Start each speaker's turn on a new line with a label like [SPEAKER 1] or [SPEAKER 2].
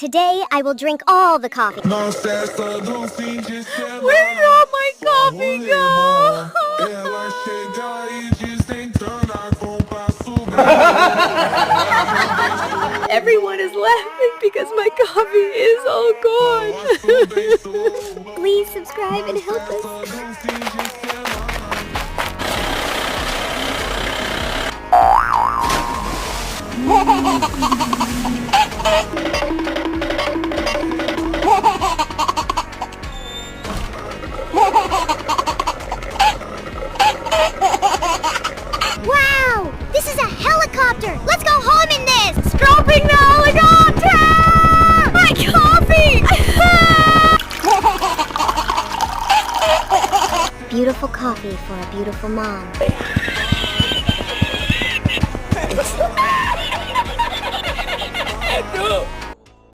[SPEAKER 1] Today, I will drink all the coffee.
[SPEAKER 2] Não cessa do fim de semana.
[SPEAKER 3] Where did all my coffee go?
[SPEAKER 2] Ela chega e desentana com passo.
[SPEAKER 3] Everyone is laughing because my coffee is all gone.
[SPEAKER 1] Please subscribe and help us. Wow! This is a helicopter! Let's go home in this!
[SPEAKER 3] Dropping the helicopter! My coffee!
[SPEAKER 1] Beautiful coffee for a beautiful mom.